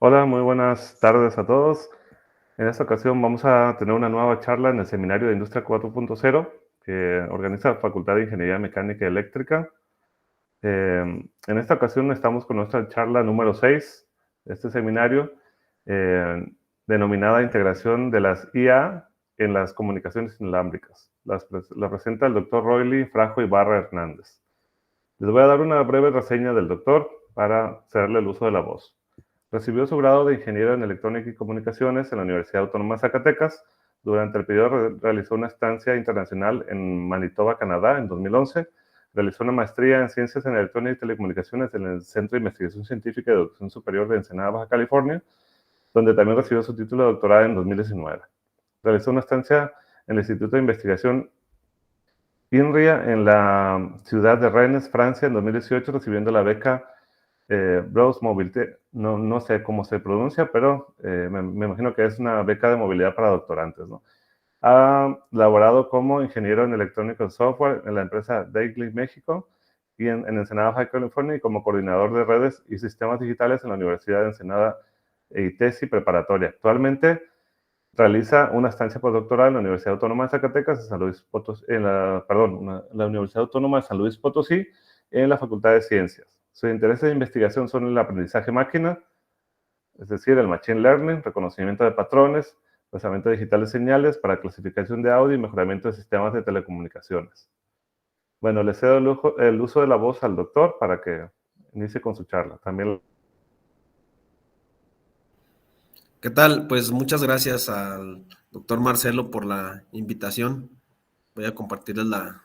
Hola, muy buenas tardes a todos. En esta ocasión vamos a tener una nueva charla en el Seminario de Industria 4.0 que organiza la Facultad de Ingeniería Mecánica y Eléctrica. En esta ocasión estamos con nuestra charla número 6 de este seminario, eh, denominada Integración de las IA en las comunicaciones inalámbricas. La presenta el doctor Roily Frajo Ibarra Hernández. Les voy a dar una breve reseña del doctor para cederle el uso de la voz. Recibió su grado de ingeniero en electrónica y comunicaciones en la Universidad Autónoma de Zacatecas. Durante el periodo realizó una estancia internacional en Manitoba, Canadá, en 2011. Realizó una maestría en ciencias en electrónica y telecomunicaciones en el Centro de Investigación Científica y Educación Superior de Ensenada, Baja California, donde también recibió su título de doctorado en 2019. Realizó una estancia en el Instituto de Investigación INRIA en la ciudad de Rennes, Francia, en 2018, recibiendo la beca Browse Mobilité. No sé cómo se pronuncia, pero me imagino que es una beca de movilidad para doctorantes, ¿no? Ha laborado como ingeniero en electrónica y software en la empresa Daily México y en Ensenada, Baja California, y como coordinador de redes y sistemas digitales en la Universidad de Ensenada y tesis preparatoria. Actualmente realiza una estancia postdoctoral en la Universidad Autónoma de Zacatecas, en San Luis Potosí, la Universidad Autónoma de San Luis Potosí, en la Facultad de Ciencias. Sus intereses de investigación son el aprendizaje máquina, es decir, el machine learning, reconocimiento de patrones, procesamiento digital de señales para clasificación de audio y mejoramiento de sistemas de telecomunicaciones. Bueno, le cedo el uso de la voz al doctor para que inicie con su charla. También. ¿Qué tal? Pues muchas gracias al doctor Marcelo por la invitación. Voy a compartirles la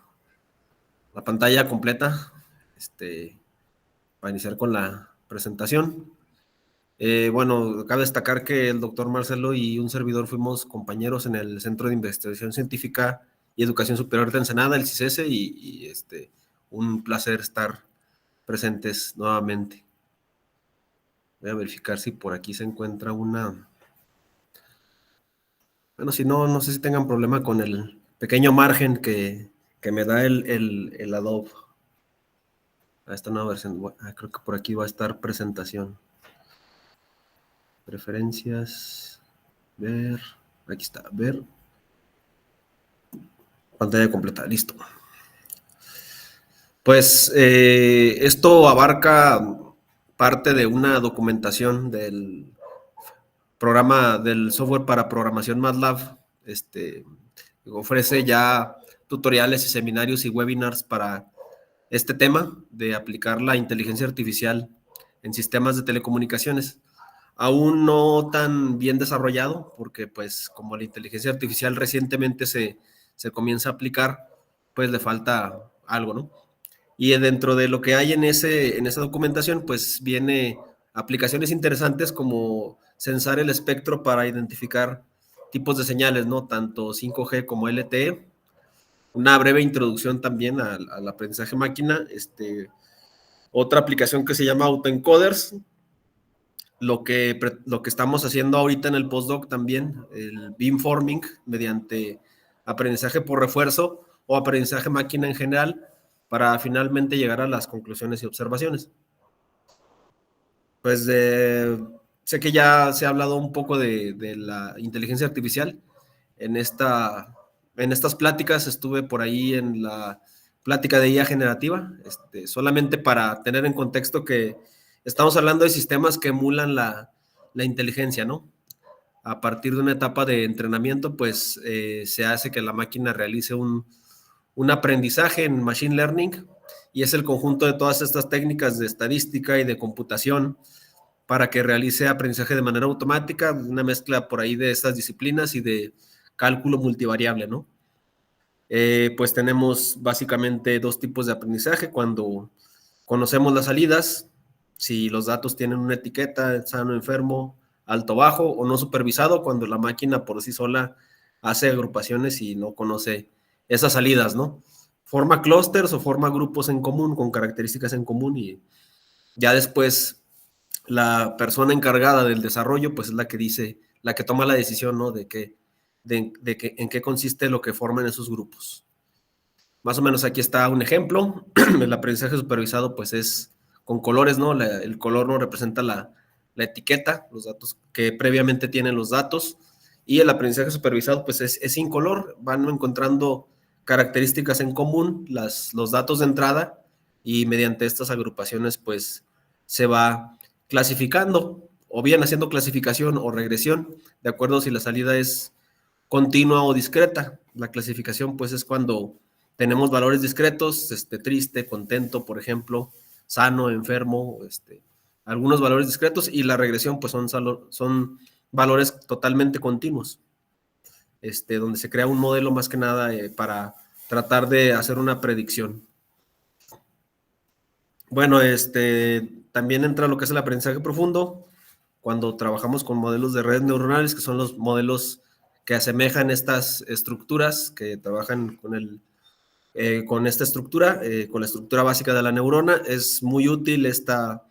pantalla completa para iniciar con la presentación. Bueno, cabe destacar que el doctor Marcelo y un servidor fuimos compañeros en el Centro de Investigación Científica y Educación Superior de Ensenada, el CICESE, un placer estar presentes nuevamente. Voy a verificar si por aquí se encuentra una... Bueno, si no, no sé si tengan problema con el pequeño margen que me da el Adobe a esta nueva versión. Creo que por aquí va a estar presentación. Preferencias. Ver. Aquí está. Ver. Pantalla completa. Listo. Pues esto abarca parte de una documentación del programa del software para programación MATLAB. Ofrece ya tutoriales y seminarios y webinars para este tema de aplicar la inteligencia artificial en sistemas de telecomunicaciones. Aún no tan bien desarrollado, porque pues como la inteligencia artificial recientemente se comienza a aplicar, pues le falta algo, ¿no? Y dentro de lo que hay en esa documentación, pues viene aplicaciones interesantes como censar el espectro para identificar tipos de señales, ¿no? Tanto 5G como LTE. Una breve introducción también al aprendizaje máquina. Otra aplicación que se llama Autoencoders. Lo que estamos haciendo ahorita en el postdoc también, el beamforming, mediante aprendizaje por refuerzo o aprendizaje máquina en general, para finalmente llegar a las conclusiones y observaciones. Pues sé que ya se ha hablado un poco de la inteligencia artificial. En estas pláticas estuve por ahí en la plática de IA generativa, solamente para tener en contexto que estamos hablando de sistemas que emulan la inteligencia, ¿no? A partir de una etapa de entrenamiento, pues se hace que la máquina realice un aprendizaje en machine learning, y es el conjunto de todas estas técnicas de estadística y de computación para que realice aprendizaje de manera automática, una mezcla por ahí de estas disciplinas y de cálculo multivariable, ¿no? Pues tenemos básicamente dos tipos de aprendizaje. Cuando conocemos las salidas, si los datos tienen una etiqueta, sano, enfermo, alto, bajo, o no supervisado, cuando la máquina por sí sola hace agrupaciones y no conoce esas salidas, ¿no? Forma clústeres o forma grupos en común, con características en común, y ya después la persona encargada del desarrollo, pues es la que dice, la que toma la decisión, ¿no? En qué consiste lo que forman esos grupos. Más o menos aquí está un ejemplo. El aprendizaje supervisado, pues es con colores, ¿no? El color no representa la etiqueta, los datos que previamente tienen los datos, y el aprendizaje supervisado pues es incolor, van encontrando características en común, los datos de entrada, y mediante estas agrupaciones pues se va clasificando, o bien haciendo clasificación o regresión, de acuerdo si la salida es continua o discreta. La clasificación pues es cuando tenemos valores discretos, triste, contento, por ejemplo, sano, enfermo, algunos valores discretos, y la regresión pues son valores totalmente continuos, donde se crea un modelo más que nada para tratar de hacer una predicción. Bueno, también entra lo que es el aprendizaje profundo, cuando trabajamos con modelos de redes neuronales, que son los modelos que asemejan estas estructuras, que trabajan con esta estructura, con la estructura básica de la neurona. Es muy útil esta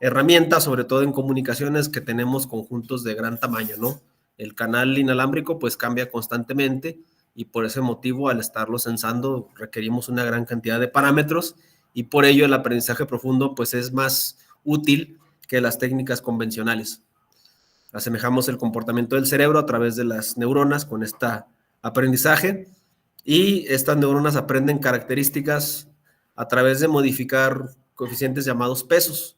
herramienta, sobre todo en comunicaciones que tenemos conjuntos de gran tamaño, ¿no? El canal inalámbrico pues cambia constantemente, y por ese motivo, al estarlo censando, requerimos una gran cantidad de parámetros, y por ello el aprendizaje profundo pues es más útil que las técnicas convencionales. Asemejamos el comportamiento del cerebro a través de las neuronas con este aprendizaje, y estas neuronas aprenden características a través de modificar coeficientes llamados pesos.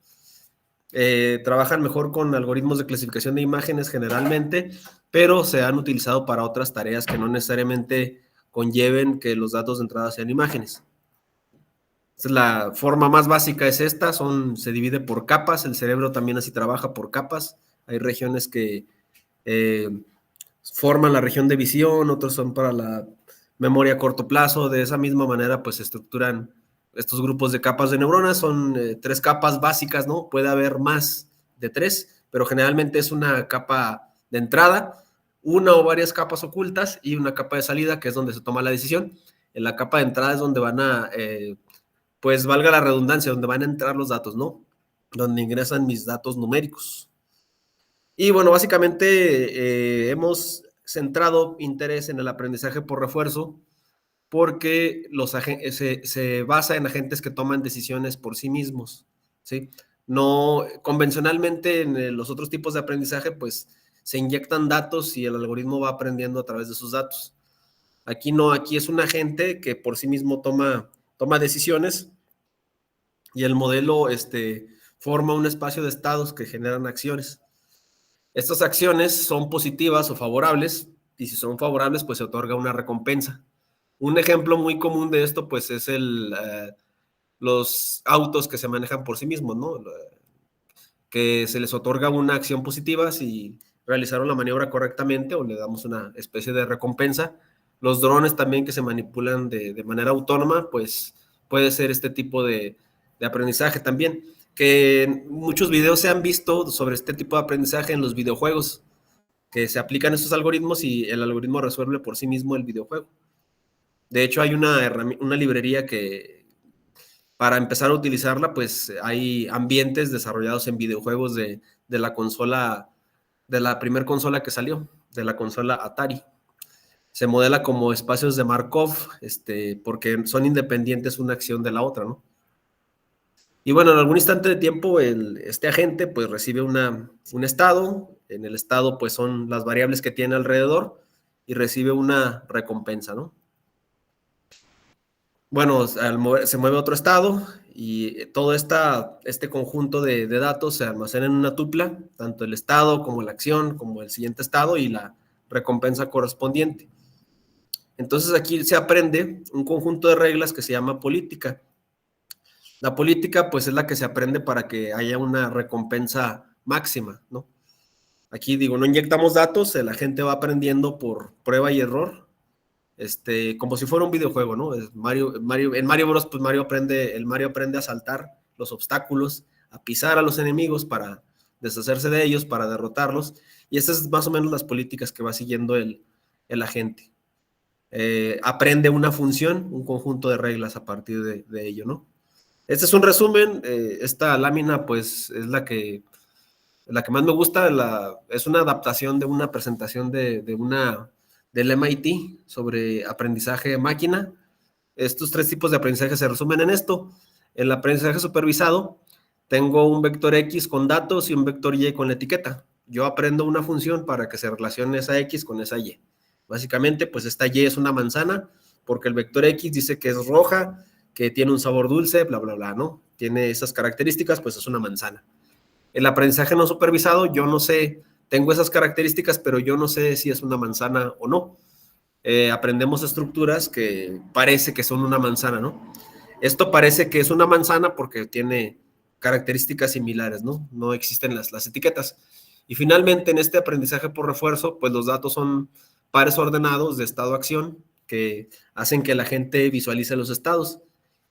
Trabajan mejor con algoritmos de clasificación de imágenes generalmente, pero se han utilizado para otras tareas que no necesariamente conlleven que los datos de entrada sean imágenes. La forma más básica es esta, se divide por capas, el cerebro también así trabaja por capas. Hay regiones que forman la región de visión, otros son para la memoria a corto plazo. De esa misma manera pues se estructuran estos grupos de capas de neuronas. Son 3 capas básicas, ¿no? Puede haber más de 3, pero generalmente es una capa de entrada, una o varias capas ocultas y una capa de salida, que es donde se toma la decisión. En la capa de entrada es donde van a, pues valga la redundancia, donde van a entrar los datos, ¿no? Donde ingresan mis datos numéricos. Y bueno, básicamente hemos centrado interés en el aprendizaje por refuerzo, porque se basa en agentes que toman decisiones por sí mismos, ¿sí? No, convencionalmente en los otros tipos de aprendizaje, pues se inyectan datos y el algoritmo va aprendiendo a través de sus datos. Aquí no, aquí es un agente que por sí mismo toma decisiones, y el modelo forma un espacio de estados que generan acciones. Estas acciones son positivas o favorables, y si son favorables, pues se otorga una recompensa. Un ejemplo muy común de esto, pues, es los autos que se manejan por sí mismos, ¿no? Que se les otorga una acción positiva si realizaron la maniobra correctamente, o le damos una especie de recompensa. Los drones también, que se manipulan de manera autónoma, pues puede ser este tipo de aprendizaje también. Que muchos videos se han visto sobre este tipo de aprendizaje en los videojuegos, que se aplican estos algoritmos y el algoritmo resuelve por sí mismo el videojuego. De hecho, hay una librería que, para empezar a utilizarla, pues hay ambientes desarrollados en videojuegos de la consola, de la primer consola que salió, de la consola Atari. Se modela como espacios de Markov, porque son independientes una acción de la otra, ¿no? Y bueno, en algún instante de tiempo, este agente pues recibe un estado. En el estado pues son las variables que tiene alrededor, y recibe una recompensa, ¿no? Bueno, se mueve a otro estado, y todo este conjunto de datos se almacena en una tupla, tanto el estado como la acción, como el siguiente estado y la recompensa correspondiente. Entonces aquí se aprende un conjunto de reglas que se llama política. La política pues es la que se aprende para que haya una recompensa máxima, ¿no? Aquí no inyectamos datos, la gente va aprendiendo por prueba y error, como si fuera un videojuego, ¿no? En Mario Bros, pues el Mario aprende a saltar los obstáculos, a pisar a los enemigos para deshacerse de ellos, para derrotarlos, y esas es más o menos las políticas que va siguiendo el agente. Aprende una función, un conjunto de reglas a partir de ello, ¿no? Este es un resumen. Esta lámina pues es la que más me gusta. Es una adaptación de una presentación del MIT sobre aprendizaje máquina. Estos 3 tipos de aprendizaje se resumen en esto. El aprendizaje supervisado tengo un vector X con datos y un vector Y con la etiqueta. Yo aprendo una función para que se relacione esa X con esa Y. Básicamente, pues esta Y es una manzana, porque el vector X dice que es roja, que tiene un sabor dulce, bla, bla, bla, ¿no? Tiene esas características, pues es una manzana. El aprendizaje no supervisado, yo no sé, tengo esas características, pero yo no sé si es una manzana o no. Aprendemos estructuras que parece que son una manzana, ¿no? Esto parece que es una manzana porque tiene características similares, ¿no? No existen las etiquetas. Y finalmente, en este aprendizaje por refuerzo, pues los datos son pares ordenados de estado-acción que hacen que la gente visualice los estados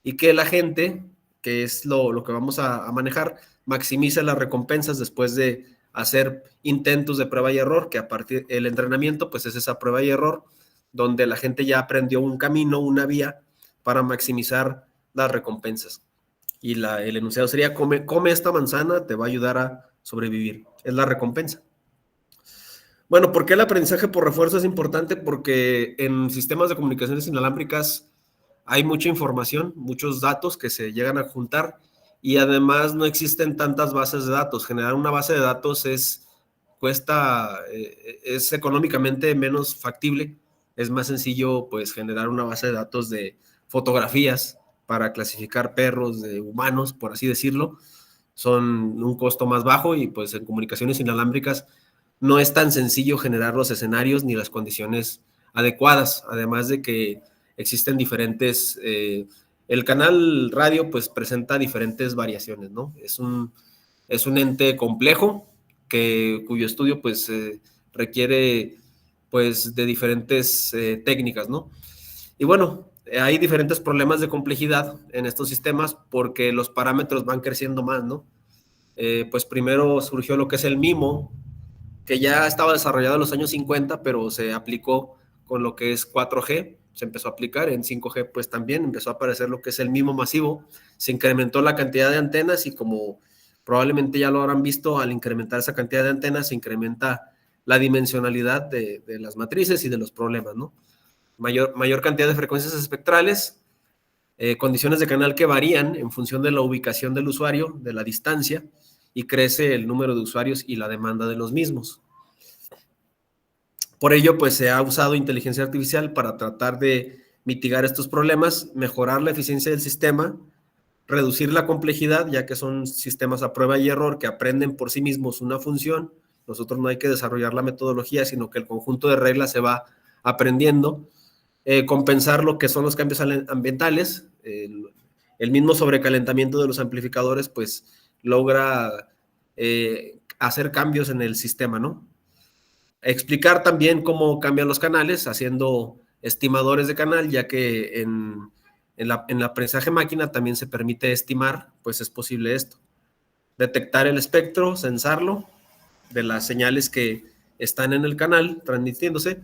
y que la gente, que es lo que vamos a manejar, maximice las recompensas después de hacer intentos de prueba y error, que a partir del entrenamiento, pues es esa prueba y error, donde la gente ya aprendió un camino, una vía para maximizar las recompensas. Y el enunciado sería, come esta manzana, te va a ayudar a sobrevivir. Es la recompensa. Bueno, ¿por qué el aprendizaje por refuerzo es importante? Porque en sistemas de comunicaciones inalámbricas hay mucha información, muchos datos que se llegan a juntar y además no existen tantas bases de datos. Generar una base de datos es económicamente menos factible. Es más sencillo, pues, generar una base de datos de fotografías para clasificar perros de humanos, por así decirlo. Son un costo más bajo y, pues, en comunicaciones inalámbricas no es tan sencillo generar los escenarios ni las condiciones adecuadas, además de que existen diferentes, el canal radio pues presenta diferentes variaciones, ¿no? Es un ente complejo cuyo estudio pues requiere pues de diferentes técnicas, ¿no? Y bueno, hay diferentes problemas de complejidad en estos sistemas porque los parámetros van creciendo más, ¿no? Pues primero surgió lo que es el MIMO, que ya estaba desarrollado en los años 50, pero se aplicó con lo que es 4G, se empezó a aplicar en 5G, pues también empezó a aparecer lo que es el MIMO masivo, se incrementó la cantidad de antenas y como probablemente ya lo habrán visto, al incrementar esa cantidad de antenas se incrementa la dimensionalidad de las matrices y de los problemas, ¿no? Mayor cantidad de frecuencias espectrales, condiciones de canal que varían en función de la ubicación del usuario, de la distancia, y crece el número de usuarios y la demanda de los mismos. Por ello, pues se ha usado inteligencia artificial para tratar de mitigar estos problemas, mejorar la eficiencia del sistema, reducir la complejidad, ya que son sistemas a prueba y error que aprenden por sí mismos una función. Nosotros no hay que desarrollar la metodología, sino que el conjunto de reglas se va aprendiendo. Compensar lo que son los cambios ambientales, el mismo sobrecalentamiento de los amplificadores, pues logra hacer cambios en el sistema, ¿no? Explicar también cómo cambian los canales, haciendo estimadores de canal, ya que en el aprendizaje máquina también se permite estimar, pues es posible esto. Detectar el espectro, censarlo de las señales que están en el canal transmitiéndose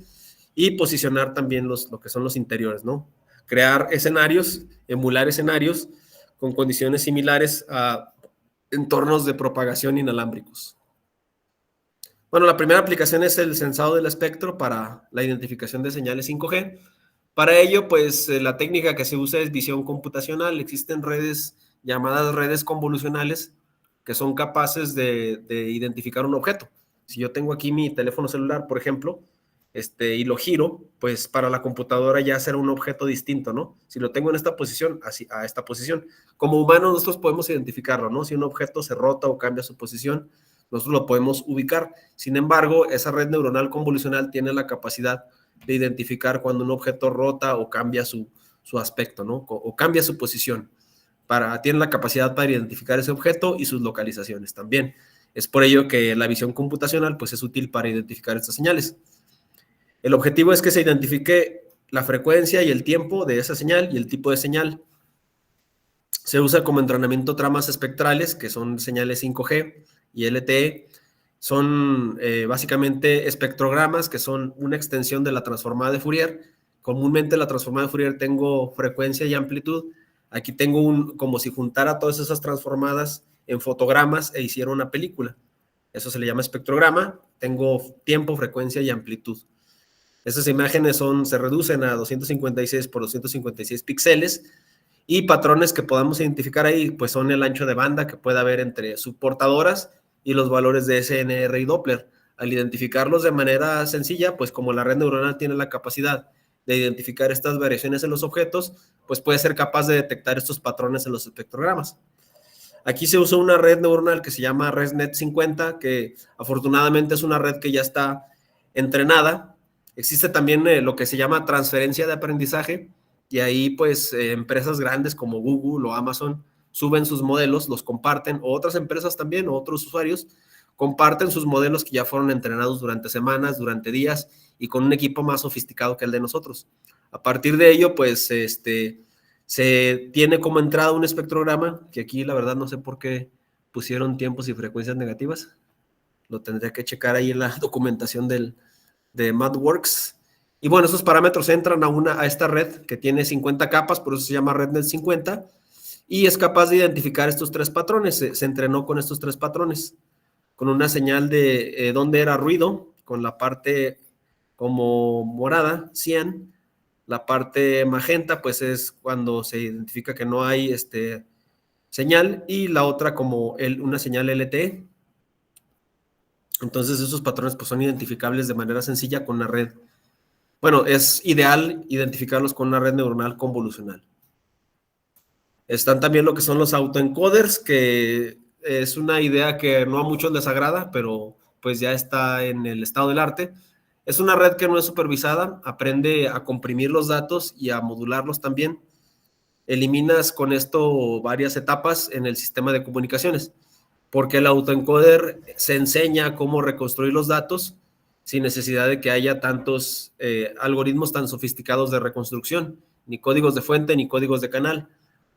y posicionar también lo que son los interiores, ¿no? Crear escenarios, emular escenarios con condiciones similares a entornos de propagación inalámbricos. Bueno, la primera aplicación es el sensado del espectro para la identificación de señales 5G. Para ello, pues la técnica que se usa es visión computacional. Existen redes llamadas redes convolucionales que son capaces de identificar un objeto. Si yo tengo aquí mi teléfono celular, por ejemplo, y lo giro, pues para la computadora ya será un objeto distinto, ¿no? Si lo tengo en esta posición, así, a esta posición. Como humanos nosotros podemos identificarlo, ¿no? Si un objeto se rota o cambia su posición, nosotros lo podemos ubicar. Sin embargo, esa red neuronal convolucional tiene la capacidad de identificar cuando un objeto rota o cambia su aspecto, ¿no? O cambia su posición. Tiene la capacidad para identificar ese objeto y sus localizaciones también. Es por ello que la visión computacional pues, es útil para identificar estas señales. El objetivo es que se identifique la frecuencia y el tiempo de esa señal y el tipo de señal. Se usa como entrenamiento tramas espectrales, que son señales 5G y LTE. Son básicamente espectrogramas, que son una extensión de la transformada de Fourier. Comúnmente la transformada de Fourier tengo frecuencia y amplitud. Aquí tengo como si juntara todas esas transformadas en fotogramas e hiciera una película. Eso se le llama espectrograma. Tengo tiempo, frecuencia y amplitud. Esas imágenes se reducen a 256 por 256 píxeles Y patrones que podamos identificar ahí, pues son el ancho de banda que puede haber entre subportadoras y los valores de SNR y Doppler. Al identificarlos de manera sencilla, pues como la red neuronal tiene la capacidad de identificar estas variaciones en los objetos, pues puede ser capaz de detectar estos patrones en los espectrogramas. Aquí se usa una red neuronal que se llama ResNet 50, que afortunadamente es una red que ya está entrenada. Existe también lo que se llama transferencia de aprendizaje, y ahí pues empresas grandes como Google o Amazon suben sus modelos, los comparten, o otras empresas también, o otros usuarios, comparten sus modelos que ya fueron entrenados durante semanas, durante días, y con un equipo más sofisticado que el de nosotros. A partir de ello, pues se tiene como entrada un espectrograma, que aquí la verdad no sé por qué pusieron tiempos y frecuencias negativas. Lo tendría que checar ahí en la documentación de MathWorks. Y bueno, esos parámetros entran a esta red que tiene 50 capas, por eso se llama RedNet 50, y es capaz de identificar estos tres patrones. Se entrenó con estos tres patrones, con una señal de dónde era ruido, con la parte como morada, 100, la parte magenta, pues es cuando se identifica que no hay señal, y la otra como una señal LTE. Entonces esos patrones pues son identificables de manera sencilla con una red. Bueno, es ideal identificarlos con una red neuronal convolucional. Están también lo que son los autoencoders, que es una idea que no a muchos les agrada, pero pues ya está en el estado del arte. Es una red que no es supervisada, aprende a comprimir los datos y a modularlos también. Eliminas con esto varias etapas en el sistema de comunicaciones, porque el autoencoder se enseña cómo reconstruir los datos sin necesidad de que haya tantos algoritmos tan sofisticados de reconstrucción, ni códigos de fuente, ni códigos de canal.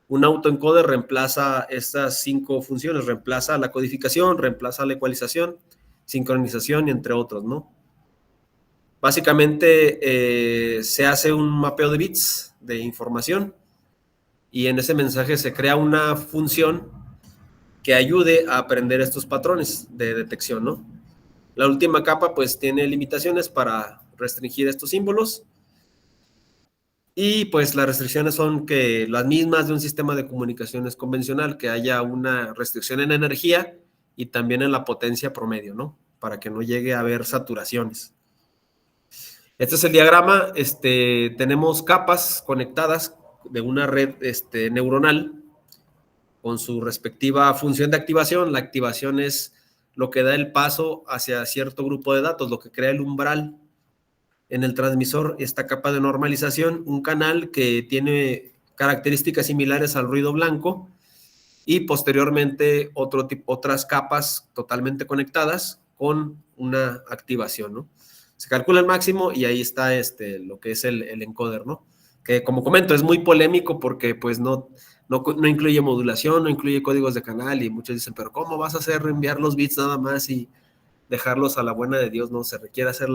Un autoencoder reemplaza estas 5 funciones, reemplaza la codificación, reemplaza la ecualización, sincronización y entre otros, ¿no? Básicamente se hace un mapeo de bits de información, y en ese mensaje se crea una función que ayude a aprender estos patrones de detección, ¿no? La última capa pues tiene limitaciones para restringir estos símbolos, y pues las restricciones son que las mismas de un sistema de comunicaciones convencional, que haya una restricción en energía y también en la potencia promedio, ¿no? Para que no llegue a haber saturaciones. Este es el diagrama. Tenemos capas conectadas de una red neuronal con su respectiva función de activación. La activación es lo que da el paso hacia cierto grupo de datos, lo que crea el umbral en el transmisor, esta capa de normalización, un canal que tiene características similares al ruido blanco, y posteriormente otras capas totalmente conectadas con una activación, ¿no? Se calcula el máximo y ahí está lo que es el encoder, ¿no? Que como comento es muy polémico porque pues no incluye modulación, no incluye códigos de canal, y muchos dicen, pero ¿cómo vas a hacer enviar los bits nada más y dejarlos a la buena de Dios? No, se requiere hacer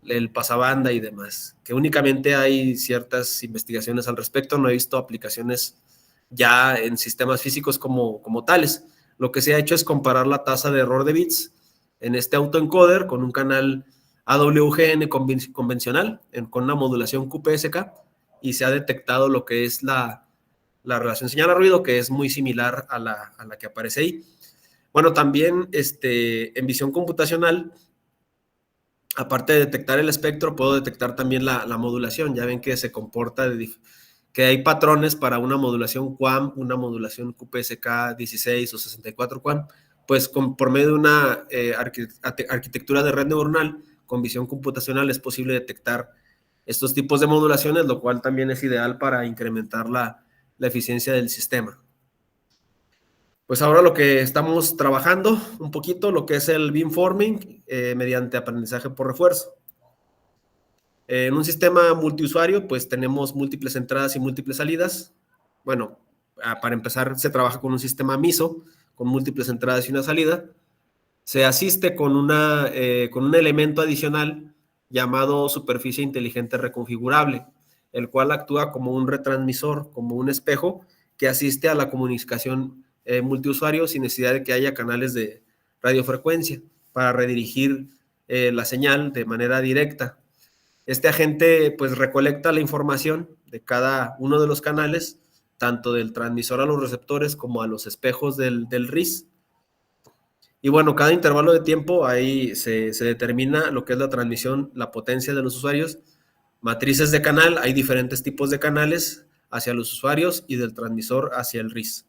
el pasabanda y demás, que únicamente hay ciertas investigaciones al respecto. No he visto aplicaciones ya en sistemas físicos como tales. Lo que se ha hecho es comparar la tasa de error de bits en este autoencoder con un canal AWGN convencional, con una modulación QPSK, y se ha detectado lo que es la relación señal a ruido, que es muy similar a la que aparece ahí. Bueno, también en visión computacional, aparte de detectar el espectro, puedo detectar también la modulación. Ya ven que se comporta que hay patrones para una modulación QAM, una modulación QPSK 16 o 64 QAM, pues por medio de una arquitectura de red neuronal con visión computacional es posible detectar estos tipos de modulaciones, lo cual también es ideal para incrementar la eficiencia del sistema. Pues ahora lo que estamos trabajando un poquito, lo que es el beamforming mediante aprendizaje por refuerzo. En un sistema multiusuario, pues tenemos múltiples entradas y múltiples salidas. Bueno, para empezar, se trabaja con un sistema MISO, con múltiples entradas y una salida. Se asiste con un elemento adicional llamado superficie inteligente reconfigurable, el cual actúa como un retransmisor, como un espejo, que asiste a la comunicación multiusuario sin necesidad de que haya canales de radiofrecuencia para redirigir la señal de manera directa. Este agente pues recolecta la información de cada uno de los canales, tanto del transmisor a los receptores como a los espejos del RIS. Y bueno, cada intervalo de tiempo ahí se determina lo que es la transmisión, la potencia de los usuarios, matrices de canal, hay diferentes tipos de canales hacia los usuarios y del transmisor hacia el RIS.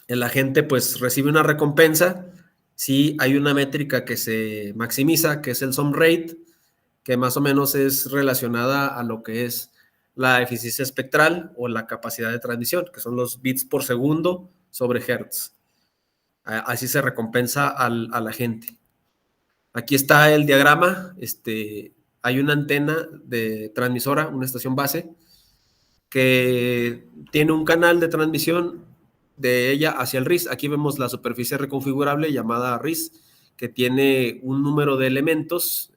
El agente pues recibe una recompensa si hay una métrica que se maximiza, que es el sum rate, que más o menos es relacionada a lo que es la eficiencia espectral o la capacidad de transmisión, que son los bits por segundo sobre hertz. Así se recompensa al agente. Aquí está el diagrama. Hay una antena de transmisora, una estación base, que tiene un canal de transmisión de ella hacia el RIS. Aquí vemos la superficie reconfigurable llamada RIS, que tiene un número de elementos,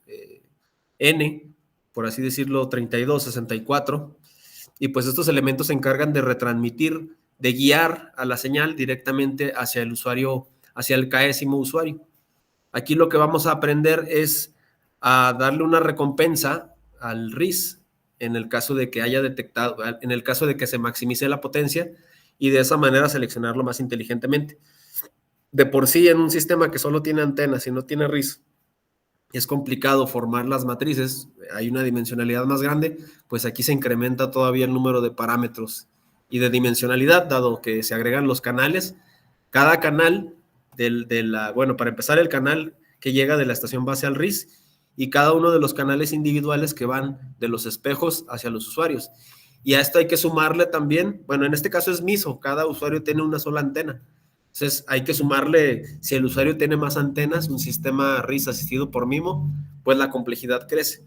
N, por así decirlo, 32, 64, y pues estos elementos se encargan de retransmitir, de guiar a la señal directamente hacia el usuario, hacia el késimo usuario. Aquí lo que vamos a aprender es a darle una recompensa al RIS en el caso de que haya detectado, en el caso de que se maximice la potencia, y de esa manera seleccionarlo más inteligentemente. De por sí, en un sistema que solo tiene antenas y no tiene RIS, es complicado formar las matrices, hay una dimensionalidad más grande, pues aquí se incrementa todavía el número de parámetros y de dimensionalidad, dado que se agregan los canales. Cada canal, bueno, para empezar, el canal que llega de la estación base al RIS, y cada uno de los canales individuales que van de los espejos hacia los usuarios. Y a esto hay que sumarle también, bueno, en este caso es MISO, cada usuario tiene una sola antena. Entonces hay que sumarle, si el usuario tiene más antenas, un sistema RIS asistido por MIMO, pues la complejidad crece.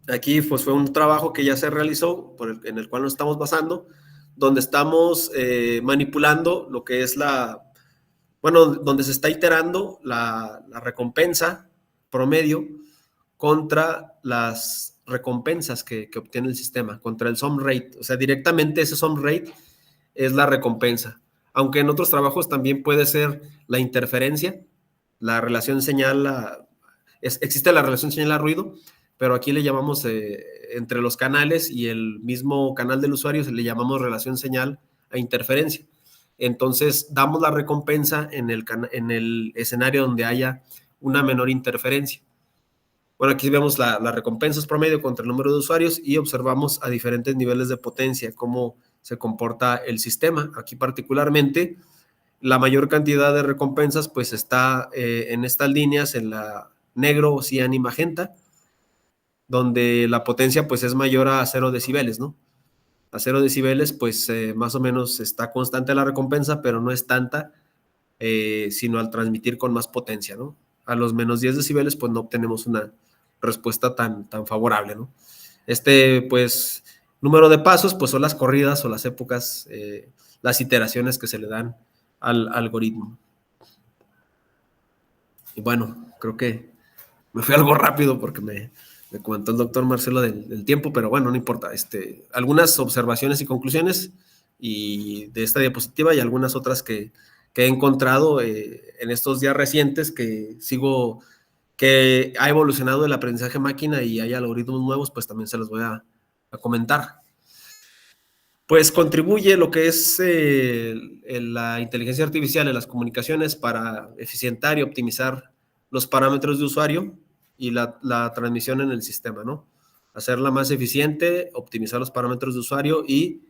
Aquí pues fue un trabajo que ya se realizó, en el cual nos estamos basando, donde estamos manipulando lo que es donde se está iterando la recompensa promedio contra las recompensas que obtiene el sistema, contra el sum rate. O sea, directamente ese sum rate es la recompensa. Aunque en otros trabajos también puede ser la interferencia, la relación señal, existe la relación señal-ruido, pero aquí le llamamos, entre los canales y el mismo canal del usuario, le llamamos relación señal a interferencia. Entonces, damos la recompensa en el escenario donde haya una menor interferencia. Bueno, aquí vemos las recompensas promedio contra el número de usuarios y observamos a diferentes niveles de potencia cómo se comporta el sistema. Aquí particularmente, la mayor cantidad de recompensas pues está en estas líneas, en la negro, cian y magenta, donde la potencia pues es mayor a 0 decibeles, ¿no? A 0 decibeles pues más o menos está constante la recompensa, pero no es tanta, sino al transmitir con más potencia, ¿no? A los menos 10 decibeles pues no obtenemos una respuesta tan favorable, ¿no? Pues número de pasos pues son las corridas o las épocas, las iteraciones que se le dan al algoritmo. Y bueno, creo que me fui algo rápido porque me comentó el doctor Marcelo del tiempo, pero bueno, no importa. Algunas observaciones y conclusiones y de esta diapositiva, y algunas otras que he encontrado en estos días recientes, que ha evolucionado el aprendizaje máquina y hay algoritmos nuevos, pues también se los voy a comentar. Pues contribuye lo que es la inteligencia artificial en las comunicaciones para eficientar y optimizar los parámetros de usuario y la transmisión en el sistema, ¿no? Hacerla más eficiente, optimizar los parámetros de usuario y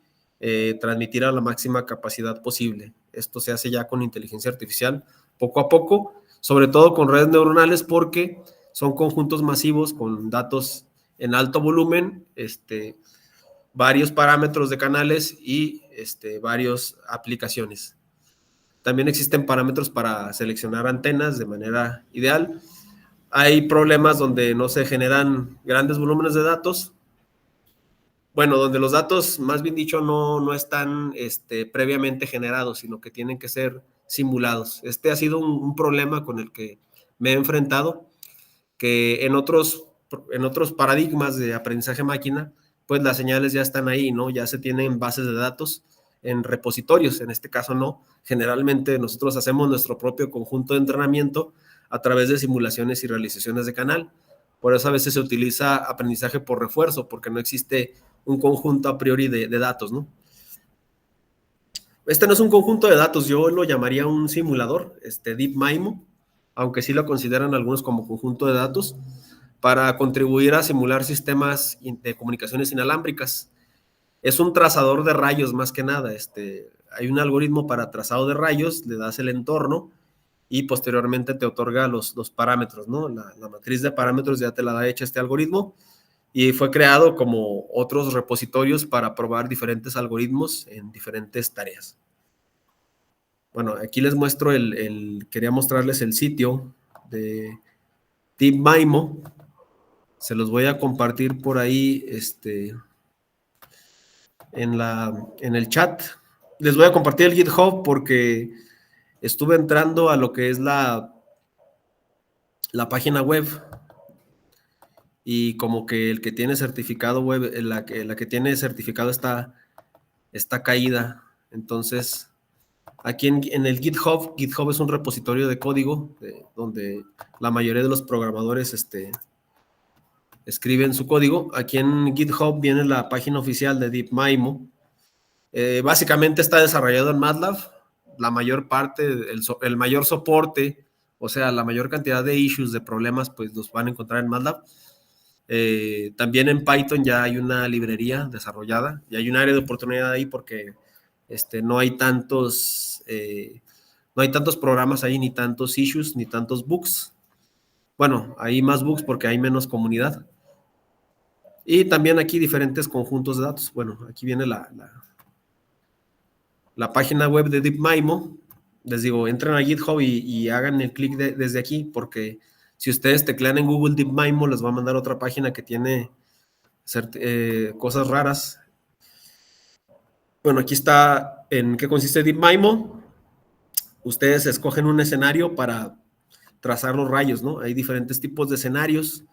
transmitir a la máxima capacidad posible. Esto se hace ya con inteligencia artificial poco a poco, sobre todo con redes neuronales, porque son conjuntos masivos con datos en alto volumen, varios parámetros de canales y varias aplicaciones. También existen parámetros para seleccionar antenas de manera ideal. Hay problemas donde no se generan grandes volúmenes de datos. Bueno, donde los datos, más bien dicho, no están previamente generados, sino que tienen que ser simulados. Ha sido un problema con el que me he enfrentado, que en otros paradigmas de aprendizaje máquina, pues las señales ya están ahí, ¿no? Ya se tienen bases de datos en repositorios. En este caso no. Generalmente nosotros hacemos nuestro propio conjunto de entrenamiento a través de simulaciones y realizaciones de canal. Por eso a veces se utiliza aprendizaje por refuerzo, porque no existe un conjunto a priori de datos, ¿no? Este no es un conjunto de datos, yo lo llamaría un simulador, DeepMind, aunque sí lo consideran algunos como conjunto de datos, para contribuir a simular sistemas de comunicaciones inalámbricas. Es un trazador de rayos más que nada. Hay un algoritmo para trazado de rayos, le das el entorno y posteriormente te otorga los parámetros, ¿no? La matriz de parámetros ya te la da hecha este algoritmo y fue creado como otros repositorios para probar diferentes algoritmos en diferentes tareas. Bueno, aquí les muestro quería mostrarles el sitio de DeepMind. Se los voy a compartir por ahí, en el chat. Les voy a compartir el GitHub porque estuve entrando a lo que es la página web y como que el que tiene certificado web, la que tiene certificado está caída. Entonces, aquí en el GitHub es un repositorio de código donde la mayoría de los programadores escriben su código. Aquí en GitHub viene la página oficial de DeepMind. Básicamente está desarrollado en MATLAB. La mayor parte, el mayor soporte, o sea, la mayor cantidad de issues, de problemas, pues los van a encontrar en MATLAB. También en Python ya hay una librería desarrollada y hay un área de oportunidad ahí porque no hay tantos programas ahí, ni tantos issues, ni tantos bugs. Bueno, hay más bugs porque hay menos comunidad. Y también aquí diferentes conjuntos de datos. Bueno, aquí viene la página web de DeepMind. Les digo, entren a GitHub y hagan el clic desde aquí, porque si ustedes teclean en Google DeepMind, les va a mandar otra página que tiene cosas raras. Bueno, aquí está en qué consiste DeepMind. Ustedes escogen un escenario para trazar los rayos, ¿no? Hay diferentes tipos de escenarios.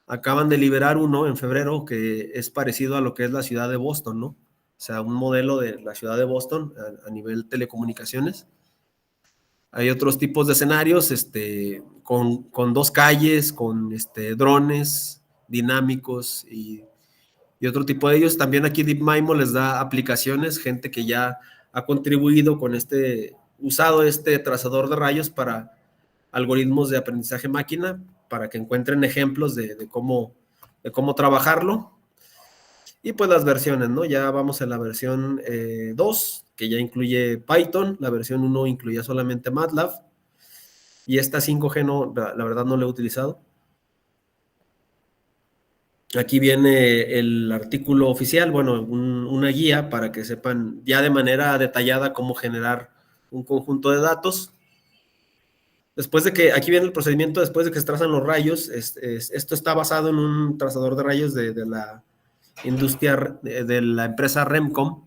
Acaban de liberar uno en febrero que es parecido a lo que es la ciudad de Boston, ¿no? O sea, un modelo de la ciudad de Boston a nivel telecomunicaciones. Hay otros tipos de escenarios con dos calles, con drones dinámicos y otro tipo de ellos. También aquí DeepMind les da aplicaciones, gente que ya ha contribuido con usado este trazador de rayos para algoritmos de aprendizaje máquina, para que encuentren ejemplos de cómo trabajarlo. Y pues las versiones, ¿no? Ya vamos a la versión 2, que ya incluye Python. La versión 1 incluía solamente MATLAB. Y esta 5G no, la verdad no la he utilizado. Aquí viene el artículo oficial, bueno, una guía para que sepan ya de manera detallada cómo generar un conjunto de datos. Después de que, aquí viene el procedimiento, después de que se trazan los rayos, esto está basado en un trazador de rayos de la industria, de la empresa Remcom.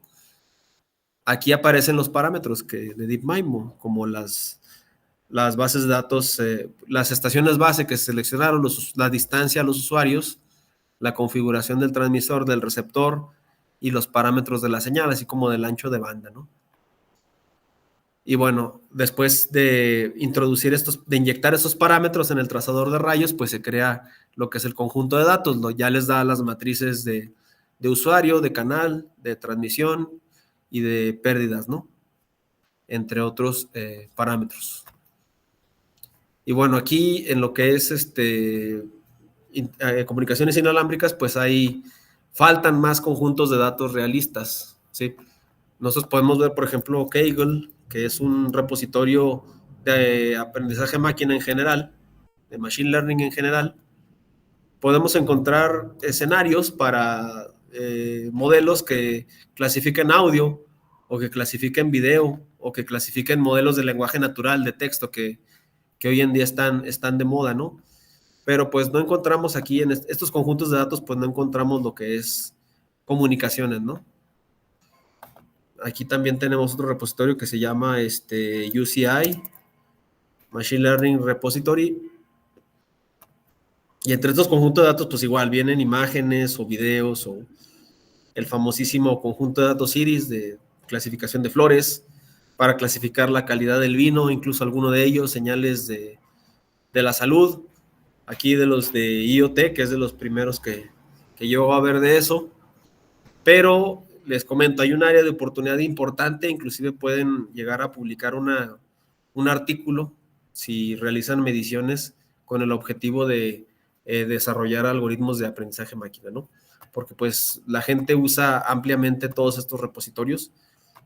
Aquí aparecen los parámetros de DeepMind, como las bases de datos, las estaciones base que se seleccionaron, la distancia a los usuarios, la configuración del transmisor, del receptor y los parámetros de la señal, así como del ancho de banda, ¿no? Y bueno, después de inyectar estos parámetros en el trazador de rayos, pues se crea lo que es el conjunto de datos. Ya les da las matrices de usuario, de canal, de transmisión y de pérdidas, ¿no? Entre otros parámetros. Y bueno, aquí en lo que es comunicaciones inalámbricas, pues faltan más conjuntos de datos realistas, ¿sí? Nosotros podemos ver, por ejemplo, Kaggle, que es un repositorio de aprendizaje máquina en general, de machine learning en general. Podemos encontrar escenarios para modelos que clasifiquen audio, o que clasifiquen video, o que clasifiquen modelos de lenguaje natural, de texto, que hoy en día están de moda, ¿no? Pero pues no encontramos aquí en estos conjuntos de datos, pues no encontramos lo que es comunicaciones, ¿no? Aquí también tenemos otro repositorio que se llama UCI, Machine Learning Repository. Y entre estos conjuntos de datos, pues igual vienen imágenes o videos o el famosísimo conjunto de datos Iris de clasificación de flores para clasificar la calidad del vino, incluso alguno de ellos, señales de la salud. aquí de los de IoT, que es de los primeros que yo voy a ver de eso, pero les comento, hay un área de oportunidad importante, inclusive pueden llegar a publicar un artículo si realizan mediciones con el objetivo de desarrollar algoritmos de aprendizaje máquina, ¿no? Porque pues la gente usa ampliamente todos estos repositorios,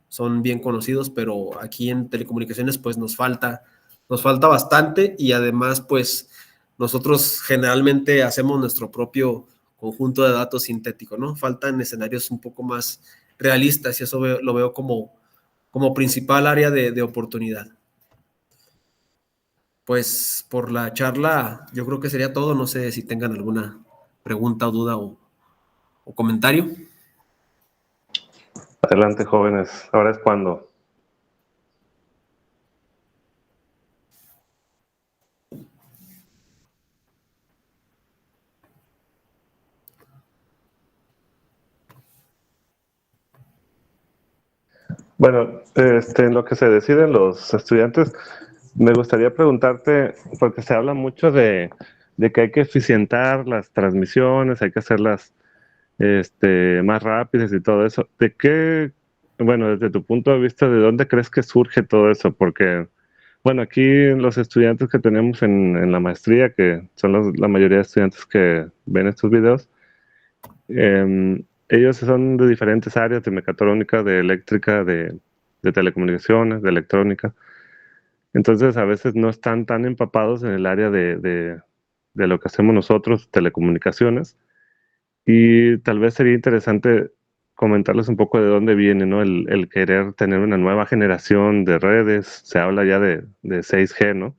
son bien conocidos, pero aquí en telecomunicaciones pues nos falta bastante y además pues nosotros generalmente hacemos nuestro propio conjunto de datos sintético, ¿no? Faltan escenarios un poco más realistas y eso lo veo como principal área de oportunidad. Pues por la charla yo creo que sería todo, no sé si tengan alguna pregunta o duda o comentario. Adelante, jóvenes. Ahora es cuando. Bueno, en lo que se deciden los estudiantes, me gustaría preguntarte, porque se habla mucho de que hay que eficientar las transmisiones, hay que hacerlas más rápidas y todo eso. ¿De qué, bueno, desde tu punto de vista, de dónde crees que surge todo eso? Porque, bueno, aquí los estudiantes que tenemos en la maestría, que son la mayoría de estudiantes que ven estos videos, ellos son de diferentes áreas, de mecatrónica, de eléctrica, de telecomunicaciones, de electrónica. Entonces, a veces no están tan empapados en el área de lo que hacemos nosotros, telecomunicaciones. Y tal vez sería interesante comentarles un poco de dónde viene, ¿no? El querer tener una nueva generación de redes. Se habla ya de 6G, ¿no?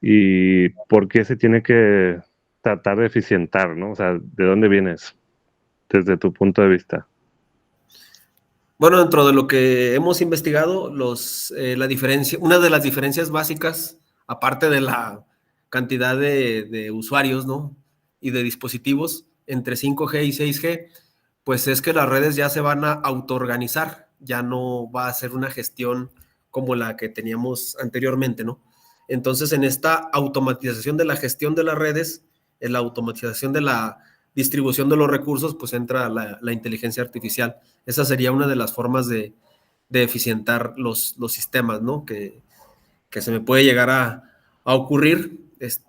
Y por qué se tiene que tratar de eficientar, ¿no? O sea, ¿de dónde viene eso? Desde tu punto de vista. Bueno, dentro de lo que hemos investigado, la diferencia, una de las diferencias básicas, aparte de la cantidad de usuarios, ¿no? Y de dispositivos entre 5G y 6G, pues es que las redes ya se van a autoorganizar, ya no va a ser una gestión como la que teníamos anteriormente, ¿no? Entonces, en esta automatización de la gestión de las redes, en la automatización de la distribución de los recursos, pues entra la inteligencia artificial. Esa sería una de las formas de eficientar los sistemas, ¿no? Que se me puede llegar a ocurrir. Es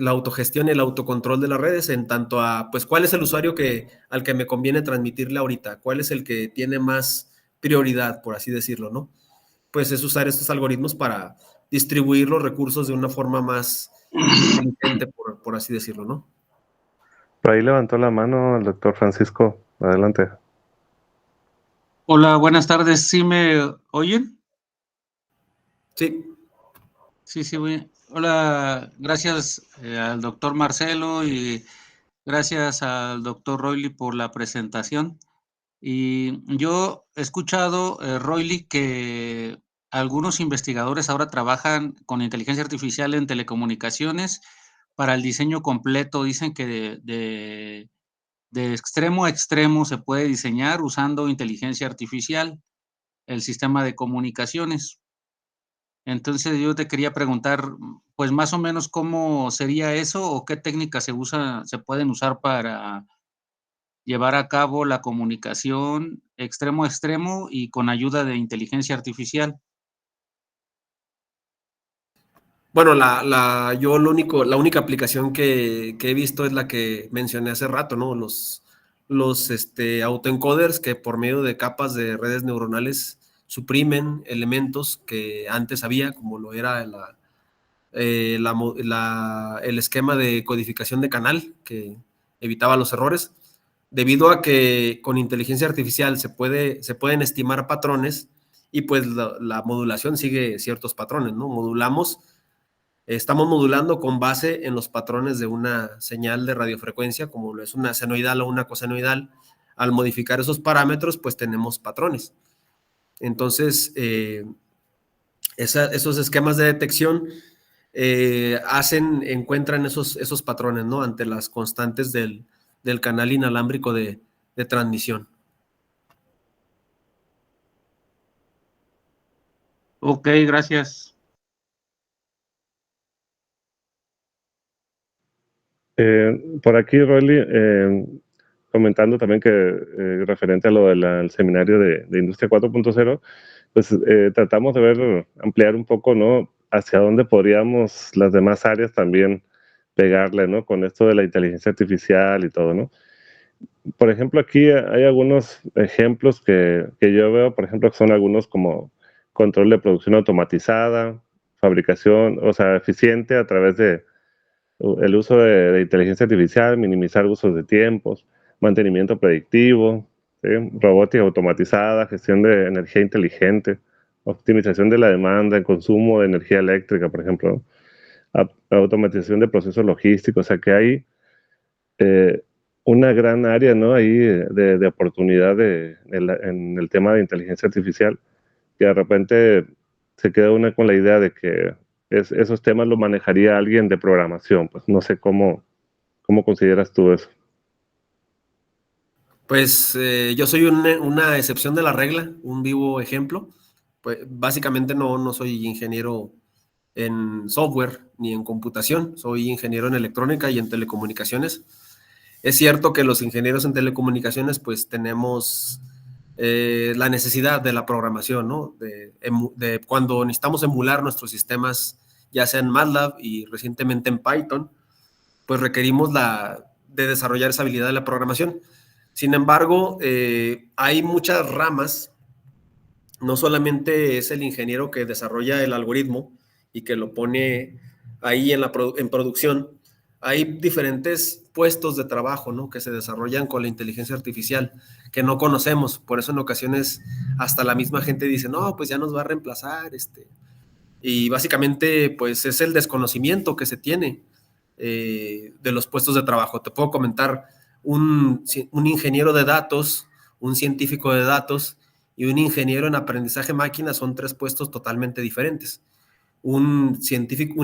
la autogestión y el autocontrol de las redes en tanto a, pues, cuál es el usuario al que me conviene transmitirle ahorita, cuál es el que tiene más prioridad, por así decirlo, ¿no? Pues es usar estos algoritmos para distribuir los recursos de una forma más inteligente, por así decirlo, ¿no? Por ahí levantó la mano el doctor Francisco. Adelante. Hola, buenas tardes. ¿Sí me oyen? Sí. Sí, sí, hola, gracias al doctor Marcelo y gracias al doctor Roily por la presentación. Y yo he escuchado, Roily, que algunos investigadores ahora trabajan con inteligencia artificial en telecomunicaciones para el diseño completo. Dicen que de extremo a extremo se puede diseñar usando inteligencia artificial el sistema de comunicaciones. Entonces yo te quería preguntar, pues más o menos cómo sería eso o qué técnicas se pueden usar para llevar a cabo la comunicación extremo a extremo y con ayuda de inteligencia artificial. Bueno, la única aplicación que he visto es la que mencioné hace rato, ¿no? Los autoencoders que por medio de capas de redes neuronales suprimen elementos que antes había, como lo era el esquema de codificación de canal, que evitaba los errores. Debido a que con inteligencia artificial se pueden estimar patrones y pues la modulación sigue ciertos patrones, ¿no? Estamos modulando con base en los patrones de una señal de radiofrecuencia, como lo es una senoidal o una cosenoidal. Al modificar esos parámetros, pues tenemos patrones. Entonces, esos esquemas de detección encuentran esos patrones, ¿no? Ante las constantes del canal inalámbrico de transmisión. Ok, gracias. Por aquí, Rolly, comentando también que referente a lo del seminario de Industria 4.0, pues tratamos de ver, ampliar un poco, ¿no? Hacia dónde podríamos las demás áreas también pegarle, ¿no? Con esto de la inteligencia artificial y todo, ¿no? Por ejemplo, aquí hay algunos ejemplos que yo veo, por ejemplo, que son algunos como control de producción automatizada, fabricación, o sea, eficiente a través de el uso de inteligencia artificial, minimizar usos de tiempos, mantenimiento predictivo, ¿sí? Robótica automatizada, gestión de energía inteligente, optimización de la demanda en consumo de energía eléctrica, por ejemplo, automatización de procesos logísticos, o sea que hay eh, una gran área, ¿no? Ahí de oportunidad en el tema de inteligencia artificial, que de repente se queda una con la idea de que esos temas lo manejaría alguien de programación. Pues no sé cómo consideras tú eso. Pues yo soy una excepción de la regla, un vivo ejemplo. Pues básicamente no soy ingeniero en software ni en computación, soy ingeniero en electrónica y en telecomunicaciones. Es cierto que los ingenieros en telecomunicaciones pues tenemos la necesidad de la programación, ¿no? De cuando necesitamos emular nuestros sistemas, ya sea en MATLAB y recientemente en Python, pues requerimos de desarrollar esa habilidad de la programación. Sin embargo, hay muchas ramas, no solamente es el ingeniero que desarrolla el algoritmo y que lo pone ahí en producción, hay diferentes puestos de trabajo, ¿no? Que se desarrollan con la inteligencia artificial, que no conocemos. Por eso en ocasiones hasta la misma gente dice, no, pues ya nos va a reemplazar, y básicamente pues es el desconocimiento que se tiene de los puestos de trabajo. Te puedo comentar un ingeniero de datos, un científico de datos y un ingeniero en aprendizaje máquina son tres puestos totalmente diferentes. Un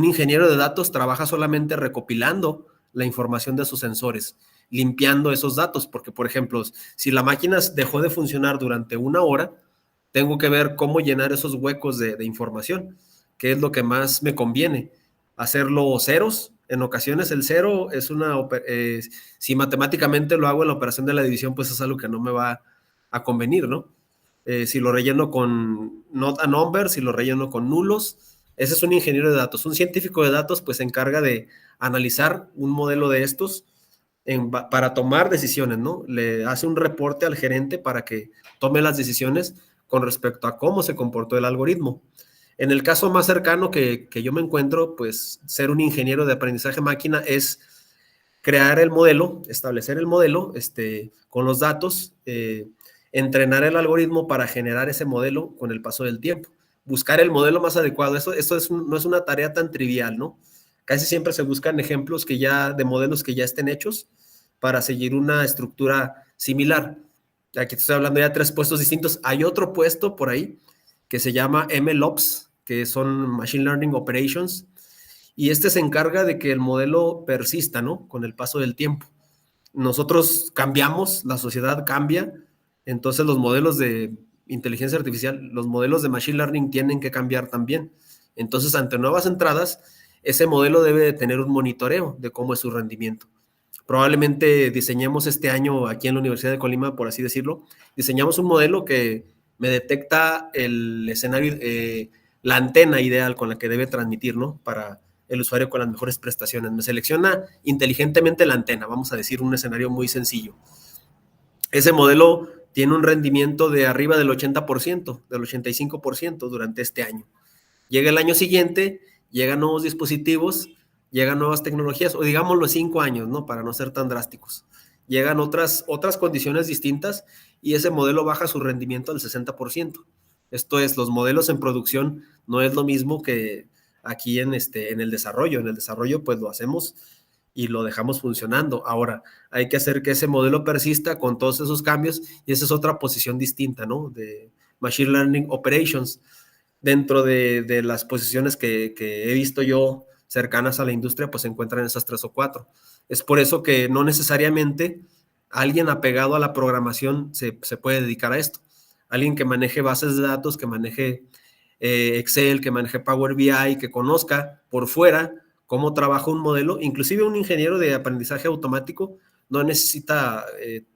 ingeniero de datos trabaja solamente recopilando la información de sus sensores, limpiando esos datos, porque por ejemplo, si la máquina dejó de funcionar durante una hora, tengo que ver cómo llenar esos huecos de información, qué es lo que más me conviene, hacerlo ceros. En ocasiones el cero es si matemáticamente lo hago en la operación de la división, pues es algo que no me va a convenir, ¿no? Si lo relleno con not a number, si lo relleno con nulos, ese es un ingeniero de datos. Un científico de datos pues se encarga de analizar un modelo de estos para tomar decisiones, ¿no? Le hace un reporte al gerente para que tome las decisiones con respecto a cómo se comportó el algoritmo. En el caso más cercano que yo me encuentro, pues ser un ingeniero de aprendizaje máquina es crear el modelo, establecer el modelo con los datos, entrenar el algoritmo para generar ese modelo con el paso del tiempo, buscar el modelo más adecuado. Eso no es una tarea tan trivial, ¿no? Casi siempre se buscan ejemplos de modelos que ya estén hechos para seguir una estructura similar. Aquí estoy hablando ya de tres puestos distintos. Hay otro puesto por ahí que se llama MLOps, que son Machine Learning Operations, y se encarga de que el modelo persista, ¿no? Con el paso del tiempo. Nosotros cambiamos, la sociedad cambia, entonces los modelos de inteligencia artificial, los modelos de Machine Learning tienen que cambiar también. Entonces, ante nuevas entradas, ese modelo debe de tener un monitoreo de cómo es su rendimiento. Probablemente diseñemos este año aquí en la Universidad de Colima, por así decirlo, diseñamos un modelo que me detecta el escenario, la antena ideal con la que debe transmitir, ¿no? Para el usuario con las mejores prestaciones. Me selecciona inteligentemente la antena, vamos a decir un escenario muy sencillo. Ese modelo tiene un rendimiento de arriba del 80%, del 85% durante este año. Llega el año siguiente, llegan nuevos dispositivos, llegan nuevas tecnologías, o digámoslo 5 años, ¿no? Para no ser tan drásticos. Llegan otras condiciones distintas y ese modelo baja su rendimiento al 60%. Esto es, los modelos en producción no es lo mismo que aquí en el desarrollo. En el desarrollo, pues lo hacemos y lo dejamos funcionando. Ahora, hay que hacer que ese modelo persista con todos esos cambios y esa es otra posición distinta, ¿no? De Machine Learning Operations. Dentro de las posiciones que he visto yo cercanas a la industria, pues se encuentran esas 3 o 4. Es por eso que no necesariamente alguien apegado a la programación se puede dedicar a esto. Alguien que maneje bases de datos, que maneje Excel, que maneje Power BI, que conozca por fuera cómo trabaja un modelo. Inclusive un ingeniero de aprendizaje automático no necesita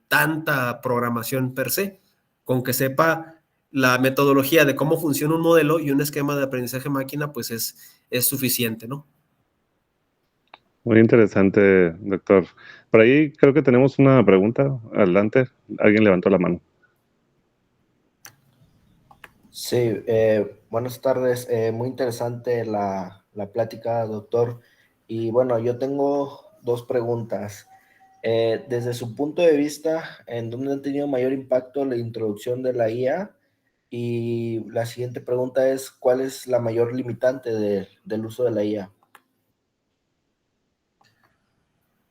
tanta programación per se, con que sepa la metodología de cómo funciona un modelo y un esquema de aprendizaje máquina, pues es suficiente, ¿no? Muy interesante, doctor. Por ahí creo que tenemos una pregunta. Adelante. Alguien levantó la mano. Sí, buenas tardes. Muy interesante la plática, doctor. Y bueno, yo tengo dos preguntas. Desde su punto de vista, ¿en dónde ha tenido mayor impacto la introducción de la IA? Y la siguiente pregunta es, ¿cuál es la mayor limitante del uso de la IA?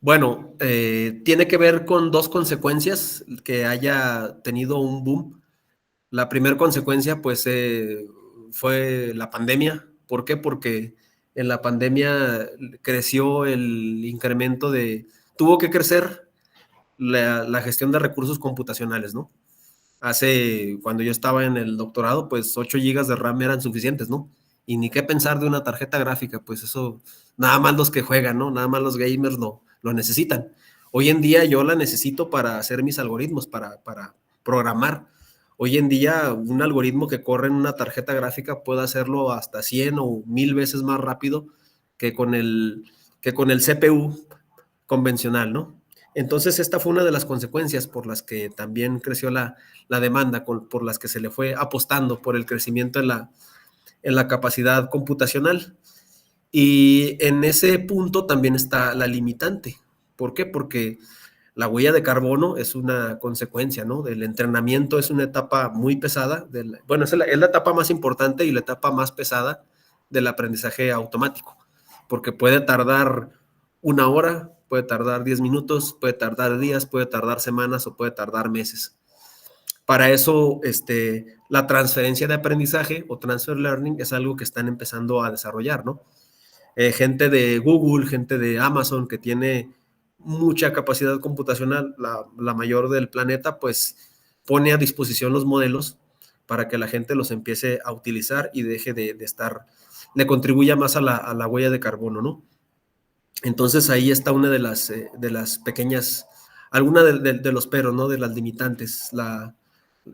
Bueno, tiene que ver con dos consecuencias que haya tenido un boom. La primera consecuencia, pues, fue la pandemia. ¿Por qué? Porque en la pandemia creció el incremento tuvo que crecer la gestión de recursos computacionales, ¿no? Cuando yo estaba en el doctorado, pues 8 gigas de RAM eran suficientes, ¿no? Y ni qué pensar de una tarjeta gráfica, pues eso, nada más los que juegan, ¿no? Nada más los gamers lo necesitan. Hoy en día yo la necesito para hacer mis algoritmos, para programar. Hoy en día un algoritmo que corre en una tarjeta gráfica puede hacerlo hasta 100 o 1000 veces más rápido que que con el CPU convencional, ¿no? Entonces, esta fue una de las consecuencias por las que también creció la demanda, por las que se le fue apostando por el crecimiento en la capacidad computacional. Y en ese punto también está la limitante. ¿Por qué? Porque la huella de carbono es una consecuencia, ¿no? Del entrenamiento es una etapa muy pesada. Bueno, es la etapa más importante y la etapa más pesada del aprendizaje automático, porque puede tardar 1 hora, puede tardar 10 minutos, puede tardar días, puede tardar semanas o puede tardar meses. Para eso, la transferencia de aprendizaje o transfer learning es algo que están empezando a desarrollar, ¿no? Gente de Google, gente de Amazon que tiene mucha capacidad computacional, la mayor del planeta, pues pone a disposición los modelos para que la gente los empiece a utilizar y deje de le contribuya más a la huella de carbono, ¿no? Entonces ahí está una de las pequeñas, alguna de los peros, ¿no? De las limitantes.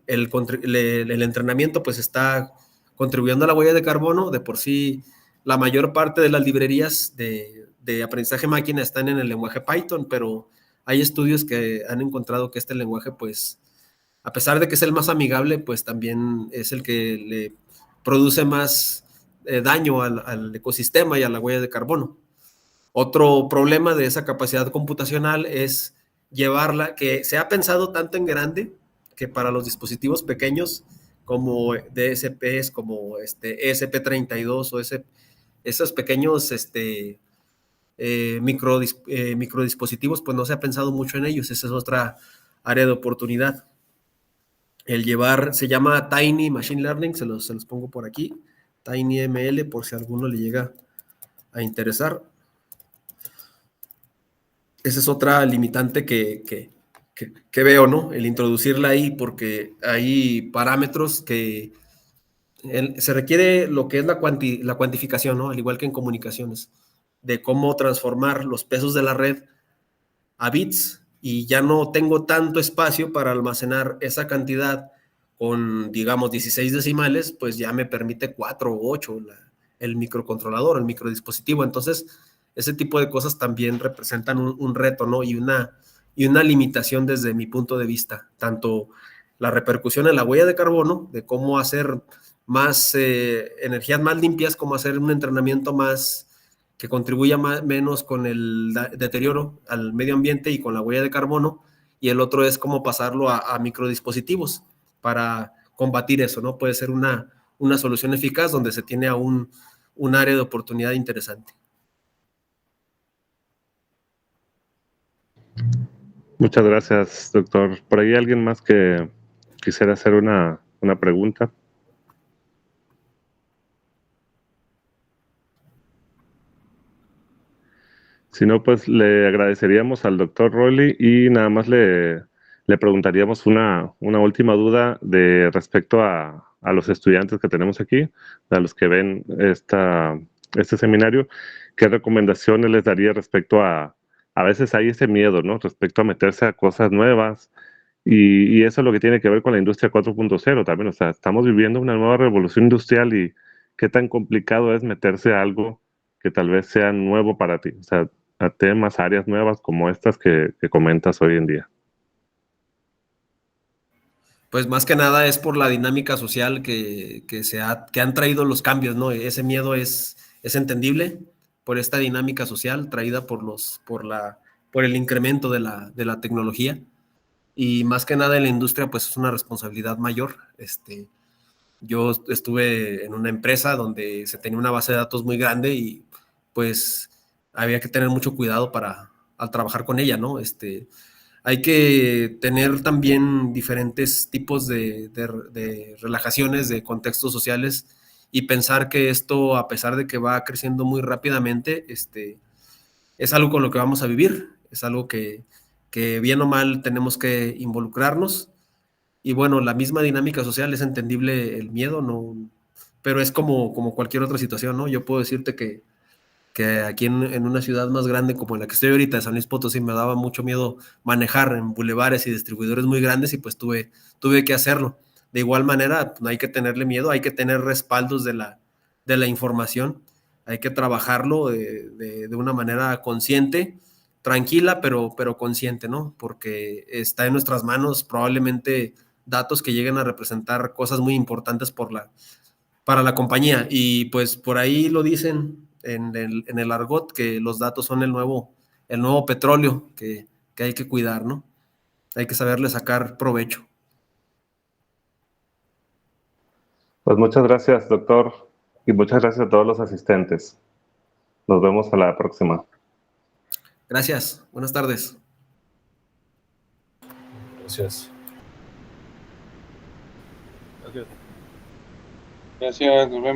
El entrenamiento pues está contribuyendo a la huella de carbono. De por sí, la mayor parte de las librerías de aprendizaje máquina están en el lenguaje Python, pero hay estudios que han encontrado que este lenguaje, pues, a pesar de que es el más amigable, pues también es el que le produce más daño al ecosistema y a la huella de carbono. Otro problema de esa capacidad computacional es llevarla, que se ha pensado tanto en grande que para los dispositivos pequeños como DSPs, como ESP32 o esos pequeños microdispositivos, pues no se ha pensado mucho en ellos. Esa es otra área de oportunidad. Se llama Tiny Machine Learning, se los pongo por aquí, TinyML, por si a alguno le llega a interesar. Esa es otra limitante que veo, ¿no? El introducirla ahí, porque hay parámetros que se requiere lo que es la cuantificación, ¿no? Al igual que en comunicaciones, de cómo transformar los pesos de la red a bits, y ya no tengo tanto espacio para almacenar esa cantidad con, digamos, 16 decimales, pues ya me permite 4 o 8 el microcontrolador, el microdispositivo. Entonces, ese tipo de cosas también representan un reto, ¿no? Y una limitación desde mi punto de vista, tanto la repercusión en la huella de carbono, de cómo hacer más energías más limpias, cómo hacer un entrenamiento más que contribuya menos con el deterioro al medio ambiente y con la huella de carbono, y el otro es cómo pasarlo a microdispositivos para combatir eso, ¿no? Puede ser una solución eficaz donde se tiene aún un área de oportunidad interesante. Muchas gracias, doctor. ¿Por ahí alguien más que quisiera hacer una pregunta? Si no, pues le agradeceríamos al doctor Rowley y nada más le preguntaríamos una última duda respecto a los estudiantes que tenemos aquí, a los que ven esta este seminario, ¿qué recomendaciones les daría respecto a veces hay ese miedo, ¿no? Respecto a meterse a cosas nuevas, y eso es lo que tiene que ver con la industria 4.0 también, o sea, estamos viviendo una nueva revolución industrial y qué tan complicado es meterse a algo que tal vez sea nuevo para ti, o sea, a temas, áreas nuevas como estas que comentas hoy en día. Pues más que nada es por la dinámica social que han traído los cambios, ¿no? Ese miedo es entendible por esta dinámica social traída por el incremento de la tecnología. Y más que nada en la industria, pues es una responsabilidad mayor. Yo estuve en una empresa donde se tenía una base de datos muy grande y pues había que tener mucho cuidado al trabajar con ella, ¿no? Hay que tener también diferentes tipos de relajaciones, de contextos sociales y pensar que esto, a pesar de que va creciendo muy rápidamente, es algo con lo que vamos a vivir, es algo que bien o mal tenemos que involucrarnos. Y bueno, la misma dinámica social es entendible el miedo, ¿no? Pero es como cualquier otra situación, ¿no? Yo puedo decirte que aquí en una ciudad más grande como en la que estoy ahorita, San Luis Potosí, me daba mucho miedo manejar en bulevares y distribuidores muy grandes y pues tuve que hacerlo. De igual manera, no hay que tenerle miedo, hay que tener respaldos de la información, hay que trabajarlo de una manera consciente, tranquila, pero consciente, ¿no? Porque está en nuestras manos probablemente datos que lleguen a representar cosas muy importantes para la compañía. Y pues por ahí lo dicen en el argot que los datos son el nuevo petróleo que hay que cuidar, ¿no? Hay que saberle sacar provecho. Pues muchas gracias, doctor, y muchas gracias a todos los asistentes. Nos vemos a la próxima. Gracias. Buenas tardes. Gracias. Gracias, nos vemos.